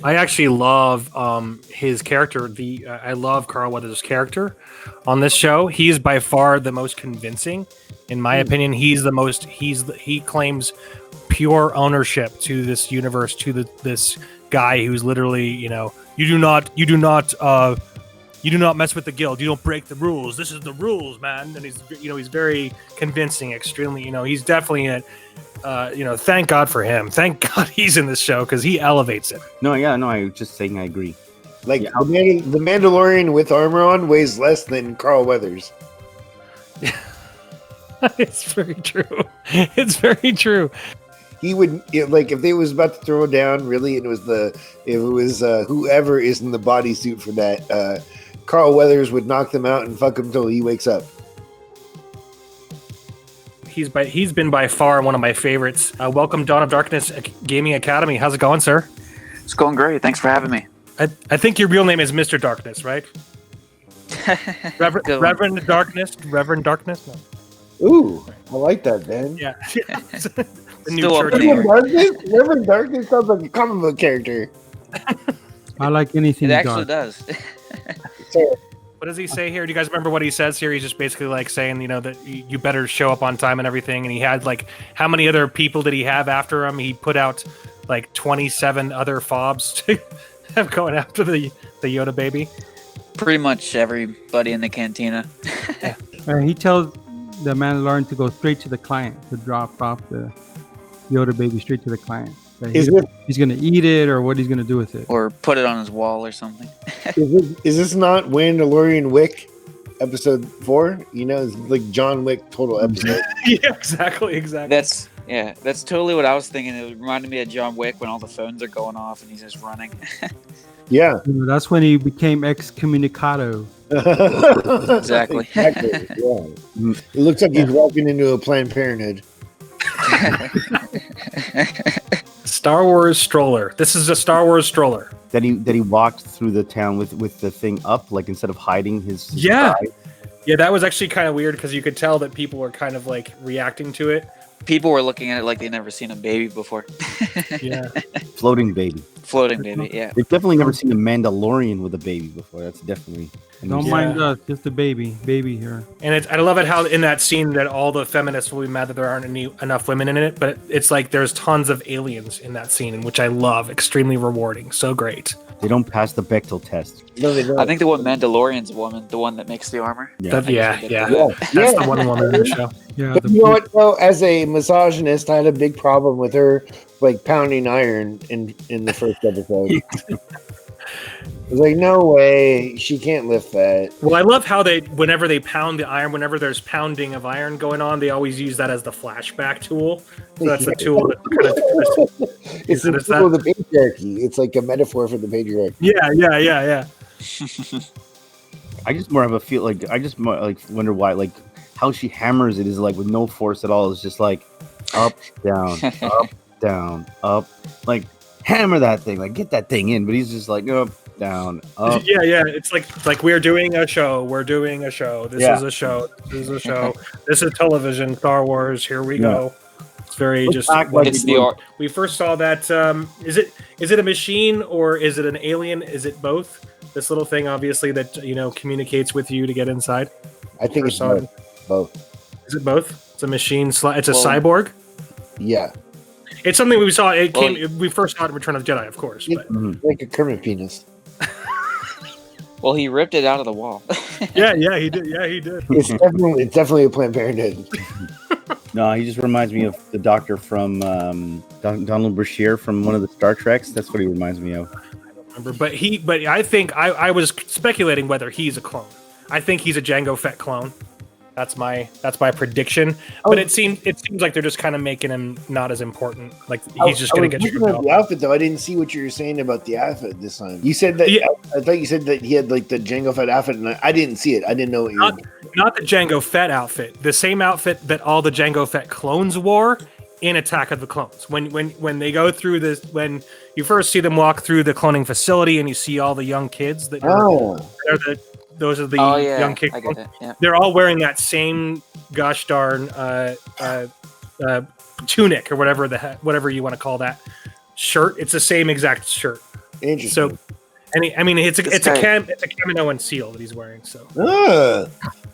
I actually love his character. I love Carl Weathers' character on this show. He's by far the most convincing, in my opinion. He claims pure ownership to this universe, to this guy who's literally, you do not mess with the guild. You don't break the rules. This is the rules, man. And he's very convincing. Extremely, he's definitely thank God for him. Thank God he's in this show because he elevates it. No, I was just saying I agree. Like the Mandalorian with armor on weighs less than Carl Weathers. It's very true. It's very true. He would if they was about to throw down, really, and it was whoever is in the bodysuit for that. Carl Weathers would knock them out and fuck him until he wakes up. He's been by far one of my favorites. Welcome, Dawn of Darkness Gaming Academy. How's it going, sir? It's going great. Thanks for having me. I think your real name is Mr. Darkness, right? Reverend Darkness. Reverend Darkness. No. Ooh, I like that, man. Yeah. The new Still church. up there. Reverend Darkness sounds like a comic book character. I like anything. It actually dark. does. What does he say here? Do you guys remember what he says here? He's just basically like saying, that you better show up on time and everything. And he had how many other people did he have after him? He put out 27 other fobs to have going after the Yoda baby. Pretty much everybody in the cantina. He tells the Mandalorian to go straight to the client, to drop off the Yoda baby straight to the client. He's going to eat it, or what he's going to do with it. Or put it on his wall or something. Is this not Mandalorian Wick episode 4? It's like John Wick total episode. Yeah, exactly. That's totally what I was thinking. It reminded me of John Wick when all the phones are going off and he's just running. Yeah. That's when he became excommunicado. Exactly. Yeah. It looks like he's walking into a Planned Parenthood. Star Wars stroller. This is a Star Wars stroller. That he walked through the town with the thing up, instead of hiding his yeah. eye. Yeah, that was actually kind of weird because you could tell that people were kind of reacting to it. People were looking at it like they'd never seen a baby before. Yeah. Floating baby. Floating baby, yeah. They've definitely never seen a Mandalorian with a baby before. That's definitely... Don't mind us, just a baby here. And I love it how in that scene that all the feminists will be mad that there aren't enough women in it, but it's there's tons of aliens in that scene, which I love. Extremely rewarding. So great. They don't pass the Bechdel test. No, they don't. I think the one Mandalorian's a woman, the one that makes the armor. Yeah. That's Yeah. the one woman in the show. Yeah, But you know what, though? As a misogynist, I had a big problem with her pounding iron in the first episode. I was like, no way, she can't lift that. Well, I love how whenever they pound the iron, whenever there's pounding of iron going on, they always use that as the flashback tool. So that's the tool that kind of... It's the tool of the patriarchy. It's like a metaphor for the patriarchy. Yeah. I just more have a feel I just more wonder why how she hammers it is with no force at all. It's just up, down, up, down, up. Hammer that thing, get that thing in. But he's just up, down, up. Yeah. It's like we're doing a show. We're doing a show. This is a show. This is a show. This is television. Star Wars. Here we go. It's very It's the art. We first saw that. Is it a machine or is it an alien? Is it both? This little thing, obviously, that communicates with you to get inside. I think it's both. Is it both? It's a machine. It's a cyborg. Yeah. It's something we saw. We first saw it in Return of the Jedi, of course. But. Like a Kermit penis. Well, he ripped it out of the wall. Yeah, he did. Yeah, he did. It's definitely a Planned Parenthood. No, he just reminds me of the doctor from Donald Brashear from one of the Star Treks. That's what he reminds me of. I don't remember, but I think I was speculating whether he's a clone. I think he's a Jango Fett clone. That's my prediction. But it seems like they're just kind of making him not as important. He's just going to get looking at the outfit though. I didn't see what you were saying about the outfit this time. You said that I thought you said that he had the Jango Fett outfit, and I didn't see it. I didn't know what you were. Not the Jango Fett outfit. The same outfit that all the Jango Fett clones wore in Attack of the Clones. When they go through this, when you first see them walk through the cloning facility, and you see all the young kids that those are the young kids. I get it. Yeah. They're all wearing that same gosh darn tunic or whatever you want to call that shirt. It's the same exact shirt. Interesting. So, I mean, it's This a guy- it's a Kaminoan seal that he's wearing. So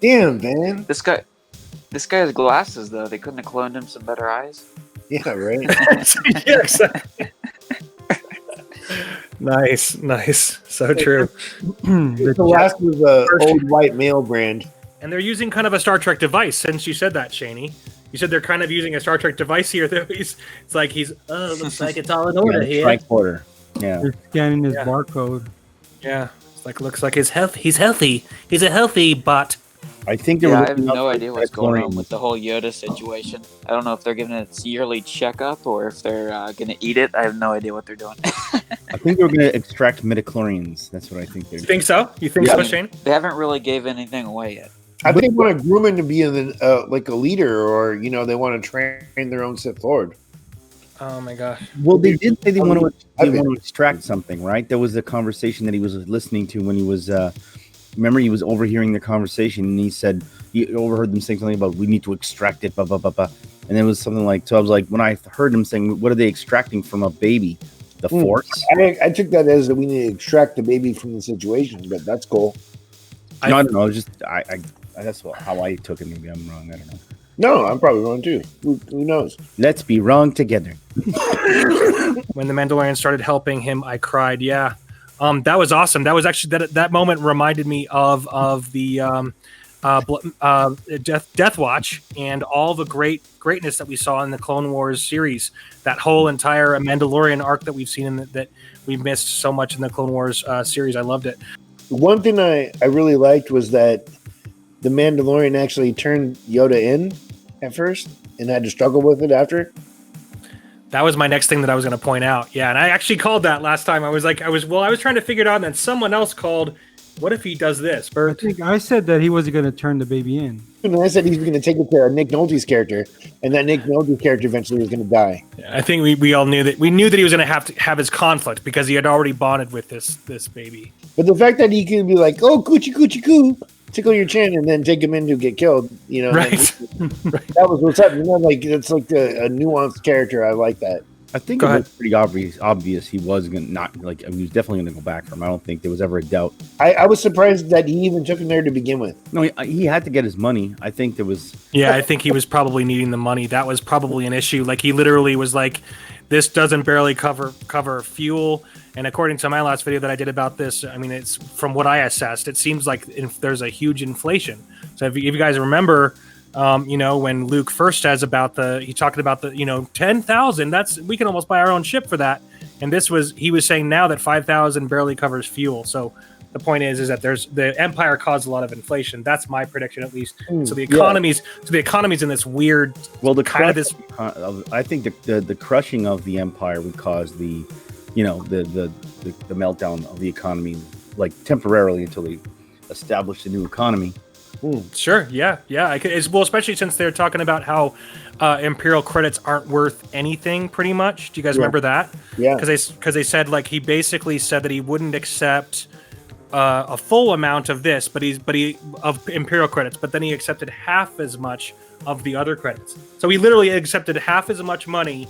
Damn, man. This guy has glasses though. They couldn't have cloned him some better eyes. Yeah, right. yeah, exactly. Nice. So true. The last was a old white male brand. And they're using kind of a Star Trek device. Since you said that, Shaney, you said they're kind of using a Star Trek device here. Though it's like looks like it's all in order here. Tricorder. Yeah. They're scanning his Yeah. barcode. Yeah, it's like looks like he's healthy. He's a healthy bot. I think they Yeah, were I have looking up no for idea what's going on midichlorians. with the whole Yoda situation. I don't know if they're giving it its yearly checkup or if they're gonna eat it. I have no idea what they're doing. I think they were going to extract midichlorians. That's what I think they're You doing. think so? You think Yeah. so, Shane? They haven't really gave anything away yet. I think they want to groom him to be in the, like a leader, or they want to train their own Sith Lord. Oh my gosh. Well, they did say they want to extract something, right? There was a conversation that he was listening to when he was. Remember, he was overhearing the conversation, and he said he overheard them saying something about we need to extract it, blah blah blah blah. And it was something like, so I was like, when I heard him saying, what are they extracting from a baby? The Force? I took that as that we need to extract the baby from the situation, but that's cool. No, I don't know. It's just that's how I took it. Maybe I'm wrong. I don't know. No, I'm probably wrong too. Who knows? Let's be wrong together. When the Mandalorian started helping him, I cried. Yeah, that was awesome. That was actually that moment reminded me of the Death Watch and all the greatness that we saw in the Clone Wars series. That whole entire Mandalorian arc that we've seen that we missed so much in the Clone Wars series. I loved it. One thing I really liked was that the Mandalorian actually turned Yoda in at first and had to struggle with it after. That was my next thing that I was going to point out. Yeah, and I actually called that last time. I was trying to figure it out, and then someone else called. What if he does this, I Bert? think I said that he wasn't going to turn the baby in. And I said he's going to take it to Nick Nolte's character, and that Nick Nolte character eventually was going to die. I think we all knew that. We knew that he was going to have his conflict because he had already bonded with this baby. But the fact that he could be like, "Oh, coochie coochie coo," tickle your chin, and then take him in to get killed, Right. that was what's up. Like it's like a nuanced character. I like that. I think Go it ahead. was pretty obvious he was going to not like. I mean, he was definitely going to go back for him. I don't think there was ever a doubt. I was surprised that he even took him there to begin with. No, he had to get his money. I think there was. Yeah, I think he was probably needing the money. That was probably an issue. Like he literally was like, "This doesn't barely cover fuel." And according to my last video that I did about this, I mean, it's from what I assessed, it seems like there's a huge inflation. So if you guys remember, when Luke first says he talked about the 10,000. We can almost buy our own ship for that. And he was saying now that 5,000 barely covers fuel. So the point is that the Empire caused a lot of inflation. That's my prediction, at least. So the economy's in this weird. Well, I think the crushing of the Empire would cause the meltdown of the economy, like temporarily until they establish a new economy. Sure, yeah. Especially since they're talking about how Imperial credits aren't worth anything, pretty much. Do you guys remember that? Yeah. Because they said he basically said that he wouldn't accept a full amount of this, but he of Imperial credits, but then he accepted half as much of the other credits. So he literally accepted half as much money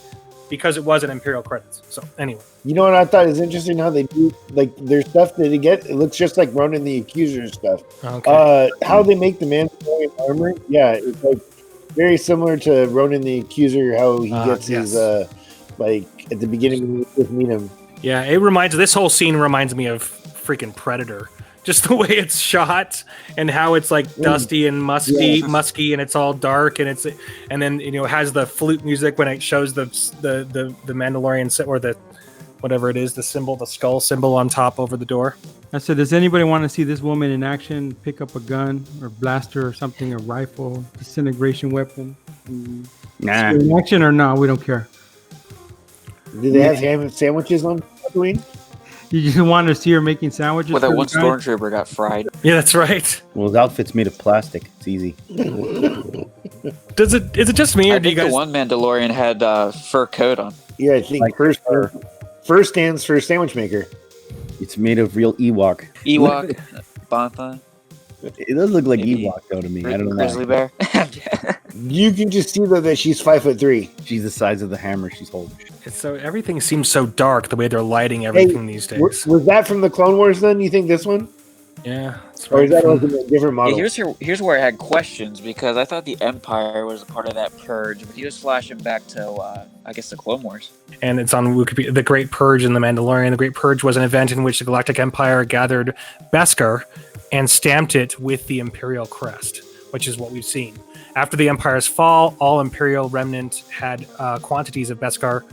because it wasn't Imperial credits. So anyway, You know what I thought is interesting? How they do their stuff that they get. It looks just like Ronan the Accuser stuff. okay. How they make the Mandalorian armor? Yeah, it's like very similar to Ronan the Accuser. How he gets his at the beginning when you first meet him. Yeah, this whole scene reminds me of freaking Predator. Just the way it's shot and how it's like dusty and musky, and it's all dark and then it has the flute music when it shows the Mandalorian or the whatever it is, the skull symbol on top over the door. I said, does anybody want to see this woman in action? Pick up a gun or blaster or something, a rifle, disintegration weapon. Nah. In action or no? We don't care. Do they have ham sandwiches on Tatooine? You just want to see her making sandwiches. Well, that for one the guys? stormtrooper got fried. Yeah, that's right. Well, his outfit's made of plastic. It's easy. Is it just me or I do you think guys? the one Mandalorian had fur coat on. Yeah, I think Like first stands for sandwich maker. It's made of real Ewok. Ewok, Bantha. It does look like Maybe Ewok though to me. I don't know Grizzly why. bear. You can just see though that she's 5'3". She's the size of the hammer she's holding. It's so everything seems so dark the way they're lighting everything these days. Was that from the Clone Wars? Then you think this one, Yeah, that's or right. is that from- like a different model? Here's where I had questions because I thought the Empire was a part of that purge, but he was flashing back to I guess the Clone Wars. and it's on Wikipedia. The Great Purge in The Mandalorian. The Great Purge was an event in which the Galactic Empire gathered Beskar and stamped it with the Imperial crest, which is what we've seen. After the Empire's fall, all Imperial remnant had quantities of Beskar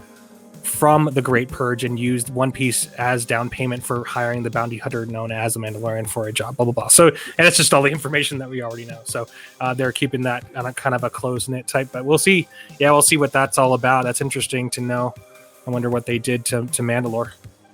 from the Great Purge and used one piece as down payment for hiring the bounty hunter known as the Mandalorian for a job, blah, blah, blah. So, and it's just all the information that we already know. So they're keeping that on a kind of a close-knit type, but we'll see. Yeah, we'll see what that's all about. That's interesting to know. I wonder what they did to Mandalore.